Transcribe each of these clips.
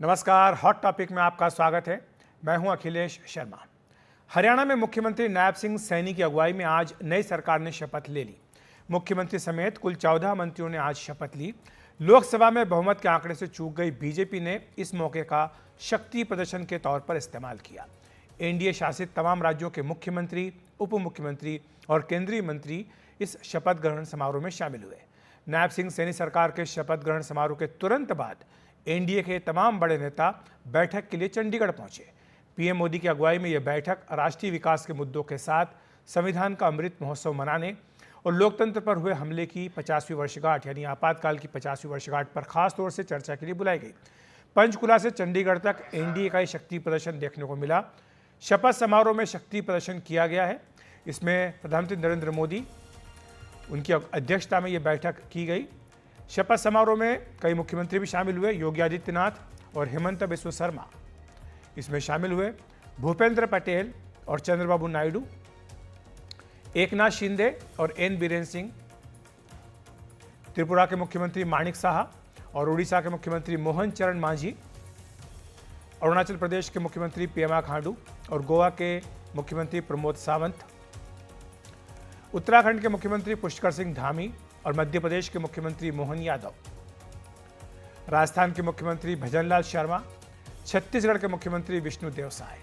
नमस्कार, hot topic में आपका स्वागत है। मैं हूं अखिलेश शर्मा। हरियाणा में मुख्यमंत्री नायब सिंह सैनी की अगुवाई में आज नई सरकार ने शपथ ले ली। मुख्यमंत्री समेत कुल 14 मंत्रियों ने आज शपथ ली। लोकसभा में बहुमत के आंकड़े से चूक गई बीजेपी ने इस मौके का शक्ति प्रदर्शन के तौर पर इस्तेमाल किया। एनडीए शासित तमाम राज्यों के मुख्यमंत्री, उप मुख्यमंत्री और केंद्रीय मंत्री इस शपथ ग्रहण समारोह में शामिल हुए। नायब सिंह सैनी सरकार के शपथ ग्रहण समारोह के तुरंत बाद एनडीए के तमाम बड़े नेता बैठक के लिए चंडीगढ़ पहुंचे। पीएम मोदी की अगुवाई में यह बैठक राष्ट्रीय विकास के मुद्दों के साथ संविधान का अमृत महोत्सव मनाने और लोकतंत्र पर हुए हमले की 50वीं वर्षगांठ यानी आपातकाल की 50वीं वर्षगांठ पर खास तौर से चर्चा के लिए बुलाई गई। पंचकुला से चंडीगढ़ तक एनडीए का ये शक्ति प्रदर्शन देखने को मिला। शपथ समारोह में शक्ति प्रदर्शन किया गया है। इसमें प्रधानमंत्री नरेंद्र मोदी उनकी अध्यक्षता में ये बैठक की गई। शपथ समारोह में कई मुख्यमंत्री भी शामिल हुए। योगी आदित्यनाथ और हेमंत बिस्वा शर्मा इसमें शामिल हुए। भूपेंद्र पटेल और चंद्रबाबू नायडू, एकनाथ शिंदे और एन बीरेन सिंह, त्रिपुरा के मुख्यमंत्री माणिक साहा और उड़ीसा के मुख्यमंत्री मोहन चरण मांझी, अरुणाचल प्रदेश के मुख्यमंत्री पेमा खांडू और गोवा के मुख्यमंत्री प्रमोद सावंत, उत्तराखंड के मुख्यमंत्री पुष्कर सिंह धामी और मध्य प्रदेश के मुख्यमंत्री मोहन यादव, राजस्थान के मुख्यमंत्री भजनलाल शर्मा, छत्तीसगढ़ के मुख्यमंत्री विष्णुदेव साय,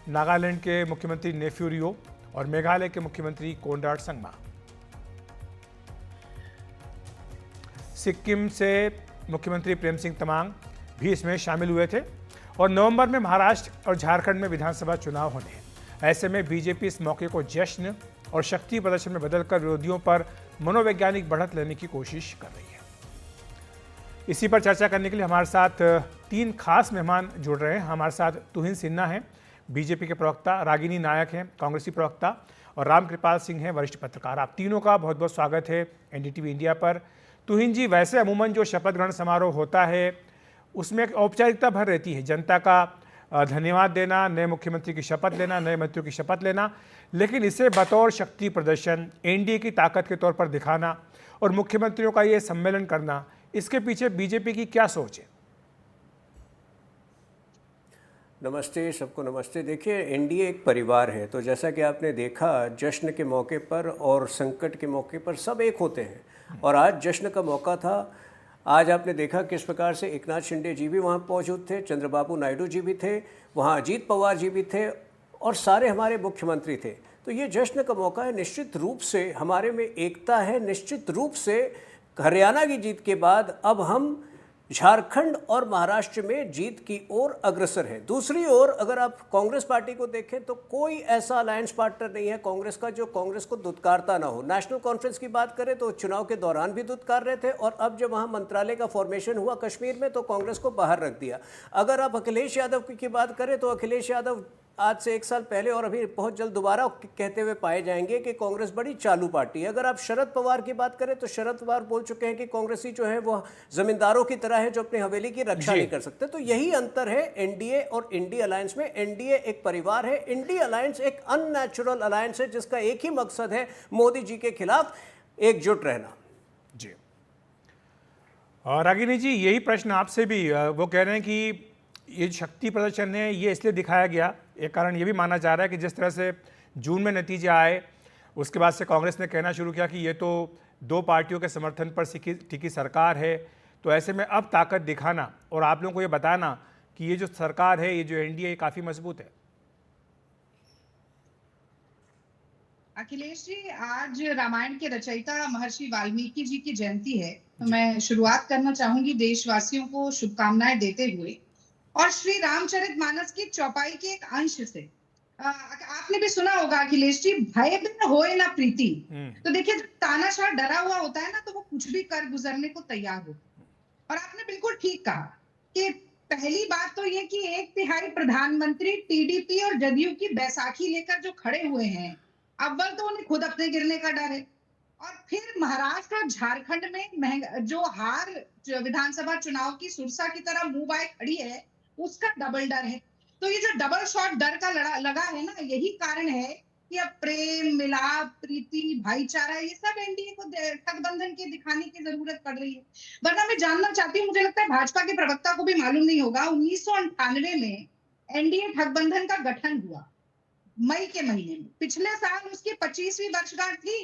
नागालैंड के मुख्यमंत्री नेफ्यू रियो और मेघालय के मुख्यमंत्री कोनराड संगमा, सिक्किम से मुख्यमंत्री प्रेम सिंह तमांग भी इसमें शामिल हुए थे। और नवंबर में महाराष्ट्र और झारखंड में विधानसभा चुनाव होने हैं। ऐसे में बीजेपी इस मौके को जश्न और शक्ति प्रदर्शन में बदलकर विरोधियों पर मनोवैज्ञानिक बढ़त लेने की कोशिश कर रही है। इसी पर चर्चा करने के लिए हमारे साथ तीन खास मेहमान जुड़ रहे हैं। हमारे साथ तुहिन सिन्हा हैं, बीजेपी के प्रवक्ता, रागिनी नायक हैं, कांग्रेसी प्रवक्ता, और रामकृपाल सिंह हैं, वरिष्ठ पत्रकार। आप तीनों का बहुत बहुत स्वागत है एनडीटीवी इंडिया पर। तुहिन जी, वैसे अमूमन जो शपथ ग्रहण समारोह होता है उसमें एक औपचारिकता भर रहती है, जनता का धन्यवाद देना, नए मुख्यमंत्री की शपथ लेना, नए मंत्रियों की शपथ लेना, लेकिन इसे बतौर शक्ति प्रदर्शन, एनडीए की ताकत के तौर पर दिखाना और मुख्यमंत्रियों का ये सम्मेलन करना, इसके पीछे बीजेपी की क्या सोच है? नमस्ते, सबको नमस्ते। देखिए, एनडीए एक परिवार है, तो जैसा कि आपने देखा जश्न के मौके पर और संकट के मौके पर सब एक होते हैं, और आज जश्न का मौका था। आज आपने देखा किस प्रकार से एकनाथ शिंदे जी भी वहाँ मौजूद थे, चंद्रबाबू नायडू जी भी थे, वहाँ अजीत पवार जी भी थे और सारे हमारे मुख्यमंत्री थे। तो ये जश्न का मौका है। निश्चित रूप से हमारे में एकता है। निश्चित रूप से हरियाणा की जीत के बाद अब हम झारखंड और महाराष्ट्र में जीत की ओर अग्रसर है। दूसरी ओर अगर आप कांग्रेस पार्टी को देखें तो कोई ऐसा अलायंस पार्टनर नहीं है कांग्रेस का जो कांग्रेस को दुत्कारता ना हो। नेशनल कॉन्फ्रेंस की बात करें तो चुनाव के दौरान भी दुत्कार रहे थे, और अब जब वहां मंत्रालय का फॉर्मेशन हुआ कश्मीर में तो कांग्रेस को बाहर रख दिया। अगर आप अखिलेश यादव की बात करें तो अखिलेश यादव आज से 1 साल पहले और अभी बहुत जल्द दोबारा कहते हुए पाए जाएंगे कि कांग्रेस बड़ी चालू पार्टी है। अगर आप शरद पवार की बात करें तो शरद पवार बोल चुके हैं कि कांग्रेसी जो है वो जमींदारों की तरह है जो अपनी हवेली की रक्षा नहीं कर सकते। तो यही अंतर है एनडीए और इंडी अलायंस में। एनडीए एक परिवार है, इंडी अलायंस एक अननेचुरल अलायंस है जिसका एक ही मकसद है मोदी जी के खिलाफ एकजुट रहना। जी, और रागिनी जी, यही प्रश्न आपसे भी। वो कह रहे हैं कि ये शक्ति प्रदर्शन है ये इसलिए दिखाया गया, एक कारण ये भी माना जा रहा है कि जिस तरह से जून में नतीजे आए उसके बाद से कांग्रेस ने कहना शुरू किया कि ये तो दो पार्टियों के समर्थन पर टिकी सरकार है, तो ऐसे में अब ताकत दिखाना और आप लोगों को ये बताना कि ये जो सरकार है, ये जो एनडीए, ये काफ़ी मजबूत है। अखिलेश जी, आज रामायण के रचयिता महर्षि वाल्मीकि जी की जयंती है, तो मैं शुरुआत करना चाहूंगी देशवासियों को शुभकामनाएं देते हुए और श्री रामचरितमानस की चौपाई के एक अंश से। आपने भी सुना होगा अखिलेश जी, भय बिन होए ना प्रीति। तो देखिए, जब तानाशाह डरा हुआ होता है ना तो वो कुछ भी कर गुजरने को तैयार हो। और आपने बिल्कुल ठीक कहा कि पहली बात तो ये कि 1/3 प्रधानमंत्री टीडीपी और जदयू की बैसाखी लेकर जो खड़े हुए हैं, अव्वल तो उन्हें खुद अपने गिरने का डर है, और फिर महाराष्ट्र और झारखंड में जो हार विधानसभा चुनाव की सुरसा की तरह मुंह बाय खड़ी है, उसका डबल डर है। तो ये जो डबल शॉट डर का लगा है ना, यही कारण है कि अब प्रेम, मिलाप, प्रीति, भाईचारा ये सब एनडीए को गठबंधन के दिखाने की जरूरत पड़ रही है। वरना मैं जानना चाहती हूँ, मुझे लगता है भाजपा के प्रवक्ता को भी मालूम नहीं होगा, 1998 में एनडीए गठबंधन का गठन हुआ मई के महीने में। पिछले साल उसकी 25वीं वर्षगांठ थी।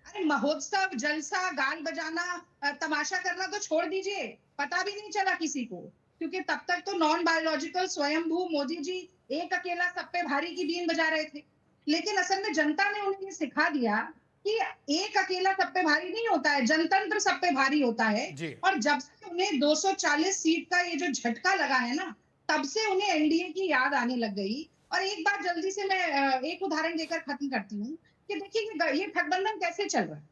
अरे महोत्सव, जलसा, गान बजाना, तमाशा करना तो छोड़ दीजिए, पता भी नहीं चला किसी को, क्योंकि तब तक तो नॉन बायोलॉजिकल स्वयंभू मोदी जी एक अकेला सब पे भारी की बीन बजा रहे थे। लेकिन असल में जनता ने उन्हें ये सिखा दिया कि एक अकेला सब पे भारी नहीं होता है, जनतंत्र सब पे भारी होता है। जी। और जब से उन्हें 240 सीट का ये जो झटका लगा है ना, तब से उन्हें एनडीए की याद आने लग गई। और एक बात जल्दी से मैं एक उदाहरण देकर खत्म करती हूँ कि देखिए ये गठबंधन कैसे चल रहा है।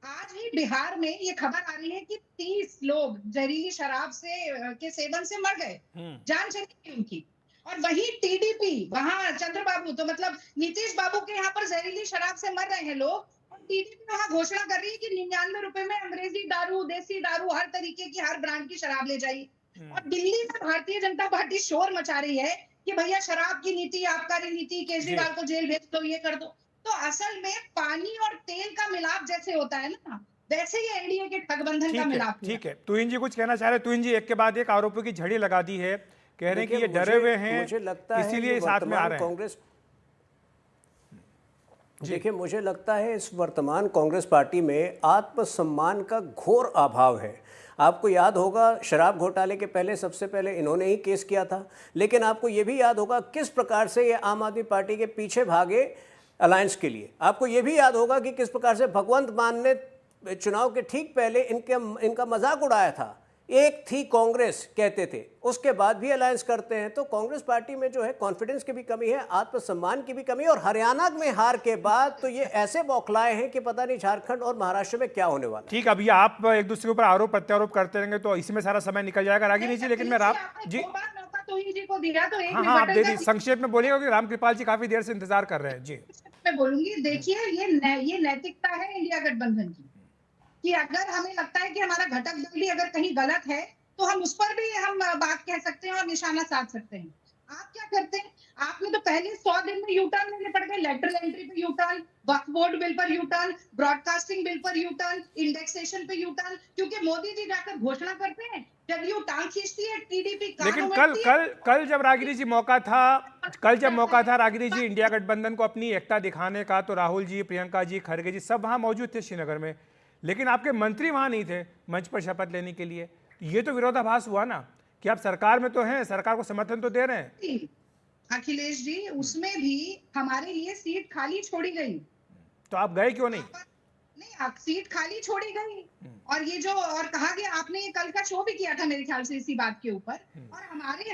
आज ही बिहार में ये खबर आ रही है कि 30 लोग जहरीली शराब से के सेवन से मर गए, जान चली गई उनकी। और वही टीडीपी, वहां चंद्रबाबू, तो मतलब नीतीश बाबू के यहाँ पर जहरीली शराब से मर रहे हैं लोग, और टीडीपी वहां घोषणा कर रही है कि 99 रुपए में अंग्रेजी दारू, देसी दारू, हर तरीके की, हर ब्रांड की शराब ले जाइए। और दिल्ली में भारतीय जनता पार्टी शोर मचा रही है कि भैया शराब की नीति, आबकारी नीति, केजरीवाल को जेल भेज दो, ये कर दो। तो असल में पानी और तेल का मिलाप जैसे होता है ना, वैसे ही एनडीए के गठबंधन का मिलाप हुआ। ठीक है, तुहिन जी कुछ कहना चाह रहे हैं? तुहिन जी एक के बाद एक आरोपों की झड़ी लगा दी है, कह रहे हैं कि ये देखिए, डरे हुए हैं, मुझे लगता है इसीलिए ये साथ में आ वर्तमान रहे हैं। कांग्रेस, देखिए मुझे लगता है इस वर्तमान कांग्रेस पार्टी में आत्मसम्मान का घोर अभाव है। आपको याद होगा शराब घोटाले के पहले सबसे पहले इन्होंने ही केस किया था, लेकिन आपको ये भी याद होगा किस प्रकार से ये आम आदमी पार्टी के पीछे भागे अलायंस के लिए। आपको ये भी याद होगा कि किस प्रकार से भगवंत मान ने चुनाव के ठीक पहले इनका मजाक उड़ाया था। एक थी कांग्रेस कहते थे, उसके बाद भी अलायंस करते हैं। तो कांग्रेस पार्टी में जो है कॉन्फिडेंस की भी कमी है, आत्मसम्मान की भी कमी है। और हरियाणा में हार के बाद तो ये ऐसे बौखलाए हैं कि पता नहीं झारखंड और महाराष्ट्र में क्या होने वाला है। ठीक, अभी आप एक दूसरे के ऊपर आरोप प्रत्यारोप करते रहेंगे तो इसी में सारा समय निकल जाएगा। रागिनी जी, लेकिन मैं राम जी, जी को दिया तो एक हाँ, आप दे दी, संक्षेप में बोलिएगा क्योंकि रामकृपाल जी काफी देर से इंतजार कर रहे हैं। जी, मैं बोलूंगी, देखिए ये नैतिकता है इंडिया गठबंधन की, कि अगर हमें लगता है कि हमारा घटक दल भी अगर कहीं गलत है तो हम उस पर भी हम बात कह सकते हैं और निशाना साध सकते हैं। आप क्या करते हैं, आपने तो पहले 100 दिन में यू टर्न लेने पड़ गए, लेटरल एंट्री पे यू टर्न, वक्फ बोर्ड बिल पर यू टर्न, ब्रॉडकास्टिंग बिल पर यू टर्न, इंडेक्सेशन पे यू टर्न, क्योंकि मोदी जी जाकर घोषणा करते हैं, जदयू टांग खींचती है, टीडीपी लेकिन कल जब रागिनी जी मौका था रागिनी जी इंडिया गठबंधन को अपनी एकता दिखाने का, तो राहुल जी, प्रियंका जी, खड़गे जी सब वहां मौजूद थे श्रीनगर में, लेकिन आपके मंत्री वहां नहीं थे मंच पर शपथ लेने के लिए। ये तो विरोधाभास हुआ ना कि आप सरकार में तो हैं, सरकार को समर्थन तो दे रहे हैं। अखिलेश जी, उसमें भी हमारे लिए सीट खाली छोड़ी गई, तो आप गए क्यों नहीं? नहीं, सीट खाली छोड़ी गई। और ये जो और कहा गया, आपने ये कल का शो भी किया था मेरे ख्याल से इसी बात के ऊपर। और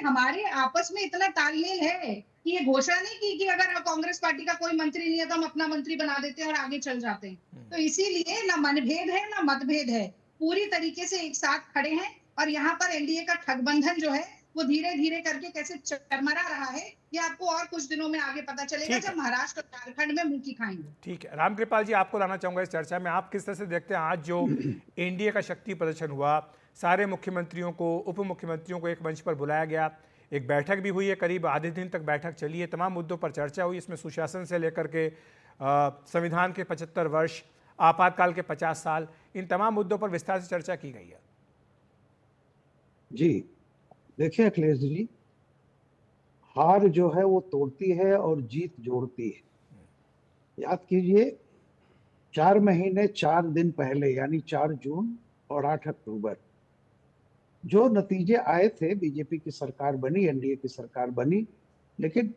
हमारे आपस में इतना तालमेल है कि ये घोषणा नहीं की कि अगर कांग्रेस पार्टी का कोई मंत्री नहीं है तो हम अपना मंत्री बना देते हैं और आगे चल जाते हैं। तो इसीलिए ना मनभेद है ना मतभेद है, पूरी तरीके से एक साथ खड़े हैं। और यहाँ पर एनडीए का ठगबंधन जो है वो धीरे धीरे करके कैसे चरमरा रहा है, ये आपको और कुछ दिनों में आगे पता चलेगा जब महाराष्ट्र और झारखंड में मुंह की खाएंगे। ठीक है, रामकृपाल जी आपको लाना चाहूंगा इस चर्चा में। आप किस तरह से देखते हैं आज जो एनडीए का शक्ति प्रदर्शन हुआ, सारे मुख्यमंत्रियों को, उप मुख्यमंत्रियों को एक मंच पर बुलाया गया, एक बैठक भी हुई है, करीब आधे दिन तक बैठक चली है, तमाम मुद्दों पर चर्चा हुई, इसमें सुशासन से लेकर के संविधान के 75 वर्ष, आपातकाल के 50 साल, इन तमाम मुद्दों पर विस्तार से चर्चा की गई है। जी देखिए अखिलेश जी, हार जो है वो तोड़ती है और जीत जोड़ती है। याद कीजिए 4 महीने 4 दिन पहले यानी 4 जून और 8 अक्टूबर जो नतीजे आए थे, बीजेपी की सरकार बनी, एनडीए की सरकार बनी, लेकिन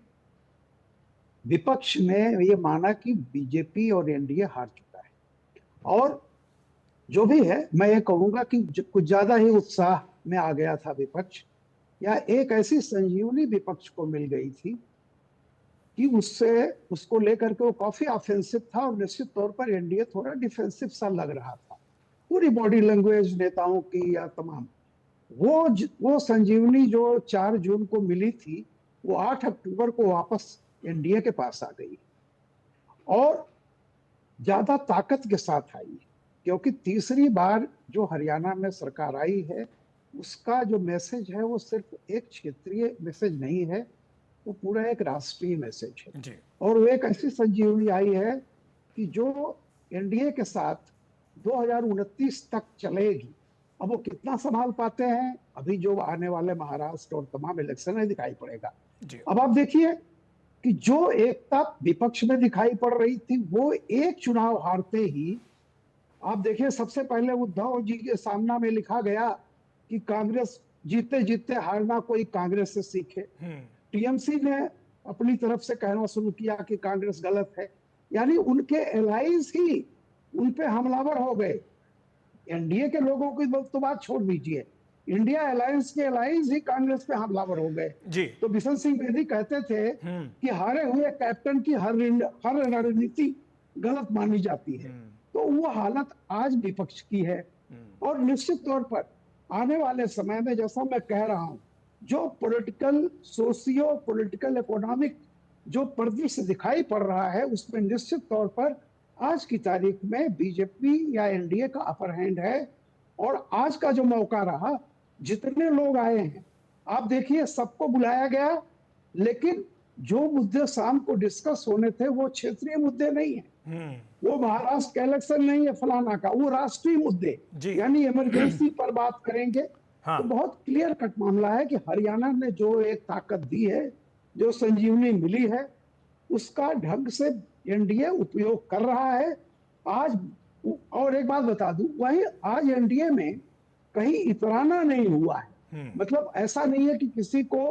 विपक्ष ने ये माना कि बीजेपी और एनडीए हार चुका है। और जो भी है, मैं ये कहूंगा कि कुछ ज्यादा ही उत्साह में आ गया था विपक्ष, या एक ऐसी संजीवनी विपक्ष को मिल गई थी कि उसको लेकर के वो काफी ऑफेंसिव था और निश्चित तौर पर एनडीए थोड़ा डिफेंसिव सा लग रहा था। पूरी बॉडी लैंग्वेज नेताओं की या तमाम वो संजीवनी जो 4 जून को मिली थी, वो 8 अक्टूबर को वापस एनडीए के पास आ गई और ज्यादा ताकत के साथ आई, क्योंकि तीसरी बार जो हरियाणा में सरकार आई है उसका जो मैसेज है वो सिर्फ एक क्षेत्रीय मैसेज नहीं है, वो पूरा एक राष्ट्रीय मैसेज है जी। और वो एक ऐसी संजीवनी आई है कि जो एनडीए के साथ 2029 तक चलेगी। अब वो कितना संभाल पाते हैं अभी जो आने वाले महाराष्ट्र और तमाम इलेक्शन में दिखाई पड़ेगा। जी। अब आप देखिए कि जो एकता विपक्ष में दिखाई पड़ रही थी वो एक चुनाव हारते ही, आप देखिए सबसे पहले उद्धव जी के सामना में लिखा गया कि कांग्रेस जीते जीते हारना कोई कांग्रेस से सीखे। टीएमसी ने अपनी तरफ से कहना शुरू किया कि कांग्रेस गलत है, यानी उनके एलाइज ही उन पे हमलावर हो गए। एनडीए के लोगों की तो बात छोड़ दीजिए, इंडिया अलायंस के एलाइज ही कांग्रेस पे हमलावर हो गए। जी। तो बिशन सिंह बेदी कहते थे कि हारे हुए कैप्टन की हर रणनीति गलत मानी जाती है। तो वो हालत आज विपक्ष की है और निश्चित तौर पर आने वाले समय में, जैसा मैं कह रहा हूं, जो पॉलिटिकल सोशियो पॉलिटिकल इकोनॉमिक जो परिदृश्य दिखाई पड़ रहा है उसमें निश्चित तौर पर आज की तारीख में बीजेपी या एनडीए का अपर हैंड है। और आज का जो मौका रहा, जितने लोग आए हैं आप देखिए सबको बुलाया गया, लेकिन जो मुद्दे शाम को डिस्कस होने थे वो क्षेत्रीय मुद्दे नहीं है, वो महाराष्ट्र का इलेक्शन नहीं है फलाना का, वो राष्ट्रीय मुद्दे यानी इमरजेंसी पर बात करेंगे। हाँ। तो बहुत क्लियर कट मामला है कि हरियाणा ने जो एक ताकत दी है, जो संजीवनी मिली है, उसका ढंग से एनडीए उपयोग कर रहा है आज। और एक बात बता दूं, वही आज एनडीए में कहीं इतराना नहीं हुआ है। मतलब ऐसा नहीं है कि किसी को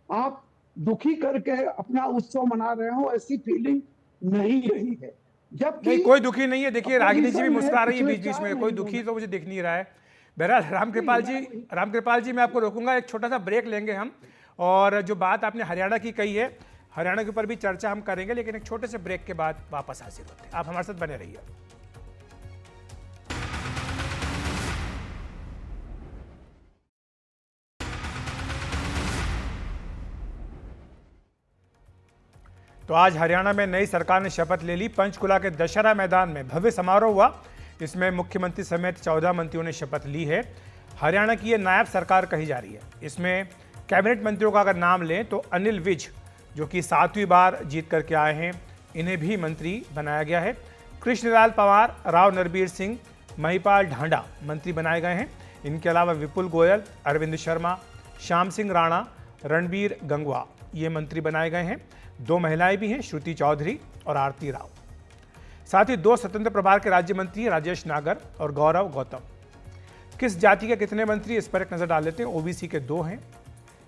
आप दुखी करके अपना उत्सव मना रहे हो, ऐसी फीलिंग नहीं रही है। जबकि कोई दुखी नहीं है। देखिए रागिनी जी भी मुस्कुरा रही है बीच बीच में, कोई दुखी तो मुझे दिख नहीं रहा है। बहरहाल रामकृपाल जी मैं आपको रोकूंगा, एक छोटा सा ब्रेक लेंगे हम, और जो बात आपने हरियाणा की कही है, हरियाणा के ऊपर भी चर्चा हम करेंगे, लेकिन एक छोटे से ब्रेक के बाद वापस हाजिर होते हैं। आप हमारे साथ बने रहिए। तो आज हरियाणा में नई सरकार ने शपथ ले ली। पंचकुला के दशहरा मैदान में भव्य समारोह हुआ। इसमें मुख्यमंत्री समेत 14 मंत्रियों ने शपथ ली है। हरियाणा की यह नायब सरकार कही जा रही है। इसमें कैबिनेट मंत्रियों का अगर नाम लें तो अनिल विज, जो कि 7वीं बार जीत करके आए हैं, इन्हें भी मंत्री बनाया गया है। कृष्णलाल पंवार, राव नरबीर सिंह, महिपाल ढांडा मंत्री बनाए गए हैं। इनके अलावा विपुल गोयल, अरविंद शर्मा, श्याम सिंह राणा, रणबीर गंगवा ये मंत्री बनाए गए हैं। 2 महिलाएं भी हैं, श्रुति चौधरी और आरती राव। साथ ही 2 स्वतंत्र प्रभार के राज्य मंत्री राजेश नागर और गौरव गौतम। किस जाति के कितने मंत्री, इस पर एक नजर डाल लेते हैं। ओबीसी के 2 हैं,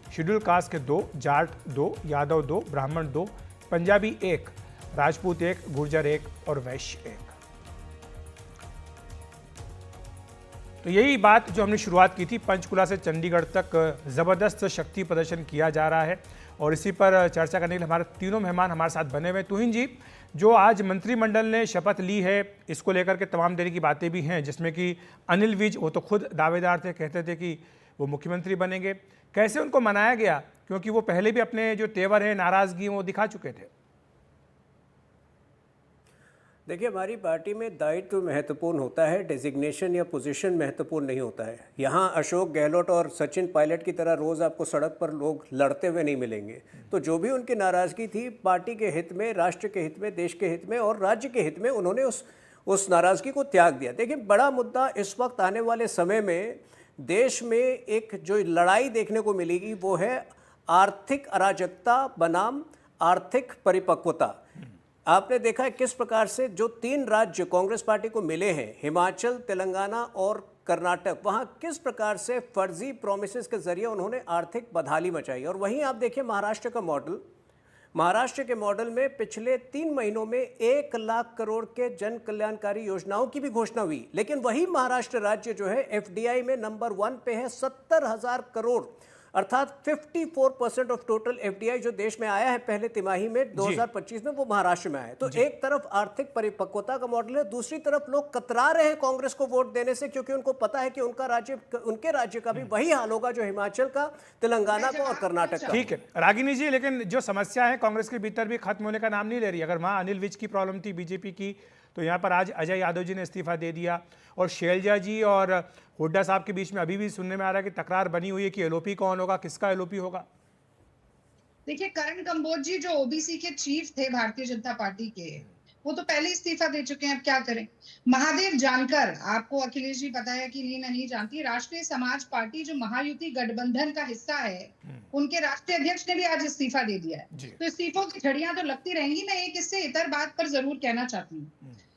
शेड्यूल कास्ट के 2, जाट 2, यादव 2, ब्राह्मण 2, पंजाबी 1, राजपूत 1, गुर्जर 1 और वैश्य 1। तो यही बात जो हमने शुरुआत की थी, पंचकुला से चंडीगढ़ तक जबरदस्त शक्ति प्रदर्शन किया जा रहा है, और इसी पर चर्चा करने के लिए हमारे तीनों मेहमान हमारे साथ बने हुए। तुहिन जी, जो आज मंत्रिमंडल ने शपथ ली है, इसको लेकर के तमाम तरह की बातें भी हैं, जिसमें कि अनिल विज, वो तो खुद दावेदार थे, कहते थे कि वो मुख्यमंत्री बनेंगे। कैसे उनको मनाया गया, क्योंकि वो पहले भी अपने जो तेवर है, नाराजगी वो दिखा चुके थे। देखिए, हमारी पार्टी में दायित्व महत्वपूर्ण होता है, डेजिग्नेशन या पोजीशन महत्वपूर्ण नहीं होता है। यहाँ अशोक गहलोत और सचिन पायलट की तरह रोज़ आपको सड़क पर लोग लड़ते हुए नहीं मिलेंगे। तो जो भी उनकी नाराज़गी थी, पार्टी के हित में, राष्ट्र के हित में, देश के हित में और राज्य के हित में, उन्होंने उस नाराज़गी को त्याग दिया। देखिए, बड़ा मुद्दा इस वक्त आने वाले समय में देश में एक जो लड़ाई देखने को मिलेगी वो है आर्थिक अराजकता बनाम आर्थिक परिपक्वता। आपने देखा है किस प्रकार से जो 3 राज्य कांग्रेस पार्टी को मिले हैं, हिमाचल, तेलंगाना और कर्नाटक, वहां किस प्रकार से फर्जी प्रोमिसेस के जरिए उन्होंने आर्थिक बदहाली मचाई। और वहीं आप देखिए महाराष्ट्र का मॉडल, महाराष्ट्र के मॉडल में पिछले 3 महीनों में 1 लाख करोड़ के जन कल्याणकारी योजनाओं की भी घोषणा हुई। लेकिन वही महाराष्ट्र राज्य जो है एफडीआई में नंबर 1 पे है, 70,000 करोड़, अर्थात 54% ऑफ टोटल एफडीआई जो देश में आया है पहले तिमाही में 2025 में, वो महाराष्ट्र में आया है। तो एक तरफ आर्थिक परिपक्वता का मॉडल है, दूसरी तरफ लोग कतरा रहे हैं कांग्रेस को वोट देने से, क्योंकि उनको पता है कि उनके राज्य का भी वही हाल होगा जो हिमाचल का, तेलंगाना का और कर्नाटक का। ठीक है रागिनी जी, लेकिन जो समस्या है कांग्रेस के भीतर भी खत्म होने का नाम नहीं ले रही। अगर वहां अनिल विज की प्रॉब्लम थी बीजेपी की, तो यहाँ पर आज अजय यादव जी ने इस्तीफा दे दिया, और शैलजा जी और हुड्डा साहब के बीच में अभी भी सुनने में आ रहा है कि तकरार बनी हुई है कि एलओपी कौन होगा, किसका एलओपी होगा। देखिए, करण कंबोज जी जो ओबीसी के चीफ थे भारतीय जनता पार्टी के, वो तो पहले इस्तीफा दे चुके हैं, अब क्या करें। महादेव जानकर, आपको अखिलेश जी पता है कि नहीं जानती, राष्ट्रीय समाज पार्टी जो महायुति गठबंधन का हिस्सा है, उनके राष्ट्रीय अध्यक्ष ने भी आज इस्तीफा दे दिया है। तो इस्तीफों की झड़ियां तो लगती रहेंगी। मैं एक इससे इतर बात पर जरूर कहना चाहती हूँ,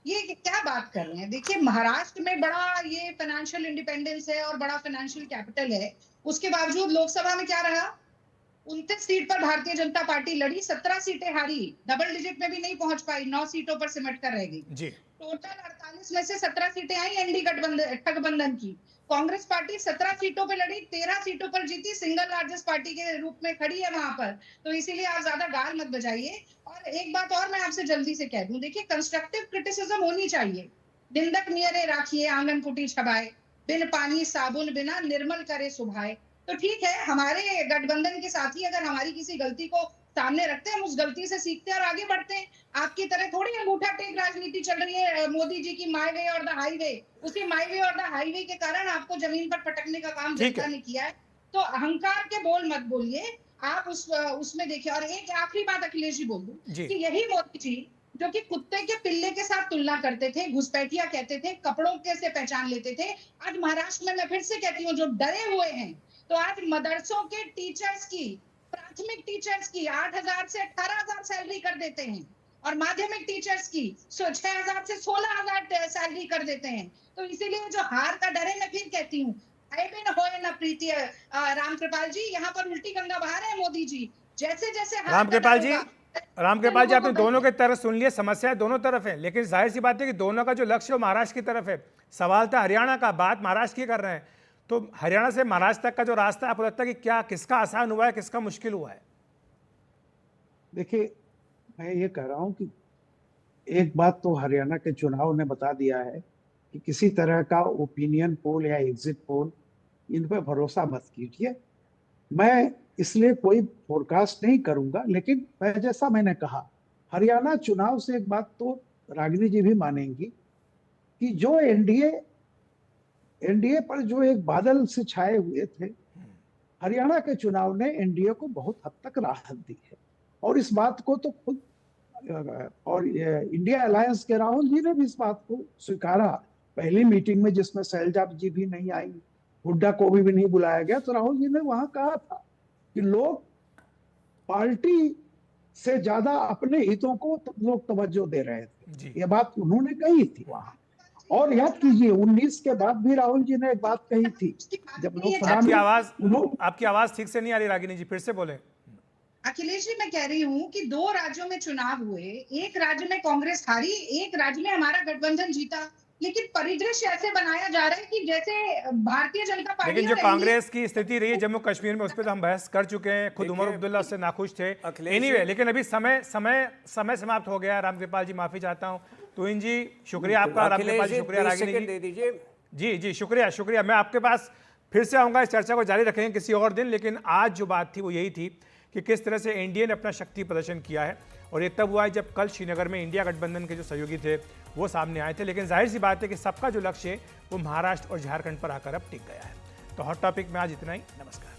ये क्या बात कर रहे हैं। देखिए, महाराष्ट्र में बड़ा ये फाइनेंशियल इंडिपेंडेंस है और बड़ा फाइनेंशियल कैपिटल है, उसके बावजूद लोकसभा में क्या रहा, 29 सीट पर भारतीय जनता पार्टी लड़ी, 17 सीटें हारी, डबल डिजिट में भी नहीं पहुंच पाई, 9 सीटों पर सिमट कर रह गई। टोटल 48 में से 17 सीटें आई एनडी गठबंधन की। कांग्रेस पार्टी 17 सीटों पर लड़ी, 13 सीटों पर जीती, सिंगल लार्जेस्ट पार्टी के रूप में खड़ी है वहां पर। तो इसीलिए आप ज्यादा गाल मत बजाइए। और एक बात और मैं आपसे जल्दी से कह दूं, देखिए, कंस्ट्रक्टिव क्रिटिसिज्म होनी चाहिए। निंदक नियरे राखिए आंगन कुटी छबाए, बिन पानी साबुन बिना निर्मल करे सुभाए। तो ठीक है, हमारे गठबंधन के साथी अगर हमारी किसी गलती को सामने रखते हैं, हम उस गलती से सीखते हैं और आगे बढ़ते हैं। आपकी तरह थोड़ी अंगूठा टेक राजनीति चल रही है मोदी जी की, माई वे और द हाईवे। उसी माई वे और द हाईवे के कारण आपको जमीन पर पटकने का काम जनता ने किया है। तो अहंकार के बोल मत बोलिए, आप उसमें देखिए। और एक आखिरी बात अखिलेश जी बोल दूं कि यही मोदी जी जो कि कुत्ते के पिल्ले के साथ तुलना करते थे, घुसपैठिया कहते थे, कपड़ों के से पहचान लेते थे, आज महाराष्ट्र में मैं फिर से कहती हूँ जो डरे हुए हैं, तो आज मदरसों के टीचर्स की, प्राथमिक टीचर्स की 8,000 से 18,000 सैलरी कर देते हैं और माध्यमिक टीचर्स की 6,000 से 16,000 सैलरी कर देते हैं। तो इसीलिए जो हार का डर है, मैं फिर कहती हूँ, प्रीति रामकृपाल जी, यहाँ पर उल्टी गंगा बहा रहे हैं मोदी जी। जैसे जैसे रामकृपाल जी, आपने दोनों के तरफ सुन लिए, समस्याएं दोनों तरफ है, लेकिन जाहिर सी बात है कि दोनों का जो लक्ष्य है महाराष्ट्र की तरफ है। सवाल था हरियाणा का, बात महाराष्ट्र की कर रहे हैं। तो हरियाणा से महाराष्ट्र तक का जो रास्ता है, आपको लगता है कि क्या, किसका आसान हुआ है, किसका मुश्किल हुआ है? देखिए, मैं ये कह रहा हूं कि एक बात तो हरियाणा के चुनाव ने बता दिया है कि किसी तरह का ओपिनियन पोल या एग्जिट पोल, इन पर भरोसा मत कीजिए। मैं इसलिए कोई फोरकास्ट नहीं करूंगा, लेकिन जैसा मैंने कहा, हरियाणा चुनाव से एक बात तो रागिनी जी भी मानेंगी कि जो एनडीए पर जो एक बादल से छाए हुए थे, हरियाणा के चुनाव ने एनडीए को बहुत हद तक राहत दी है। और इस बात को तो खुद और इंडिया अलायंस के राहुल जी ने भी इस बात को स्वीकारा पहली मीटिंग में, जिसमें शैलजा जी भी नहीं आई, हुड्डा को भी नहीं बुलाया गया। तो राहुल जी ने वहां कहा था कि लोग पार्टी से ज्यादा अपने हितों को लोग तवज्जो दे रहे थे, ये बात उन्होंने कही थी वहां। और याद कीजिए, 19 के बाद भी राहुल जी ने एक बात कही थी, जब लोकसभा में। आपकी आवाज ठीक से नहीं आ रही रागिनी जी, फिर से बोले। अखिलेश जी, मैं कह रही हूँ कि 2 राज्यों में चुनाव हुए, एक राज्य में कांग्रेस हारी, एक राज्य में हमारा गठबंधन जीता, लेकिन परिदृश्य ऐसे बनाया जा रहा है कि जैसे भारतीय जनता पार्टी। लेकिन जो कांग्रेस की स्थिति रही है जम्मू कश्मीर में, उस पर तो हम बहस कर चुके हैं, खुद उमर अब्दुल्ला उससे नाखुश थे। एनीवे, लेकिन अभी समय समाप्त हो गया। रामकृपाल जी, माफी चाहता हूँ। तुहिन जी, शुक्रिया आपका। रामकृपाल जी, शुक्रिया। रागिनी जी दे दीजिए। जी, शुक्रिया। मैं आपके पास फिर से आऊंगा, इस चर्चा को जारी रखेंगे किसी और दिन। लेकिन आज जो बात थी वो यही थी कि किस तरह से एनडीए ने अपना शक्ति प्रदर्शन किया है, और ये तब हुआ है जब कल श्रीनगर में इंडिया गठबंधन के जो सहयोगी थे वो सामने आए थे। लेकिन जाहिर सी बात है कि सबका जो लक्ष्य है वो महाराष्ट्र और झारखंड पर आकर अब टिक गया है। तो हॉट टॉपिक में आज इतना ही। नमस्कार।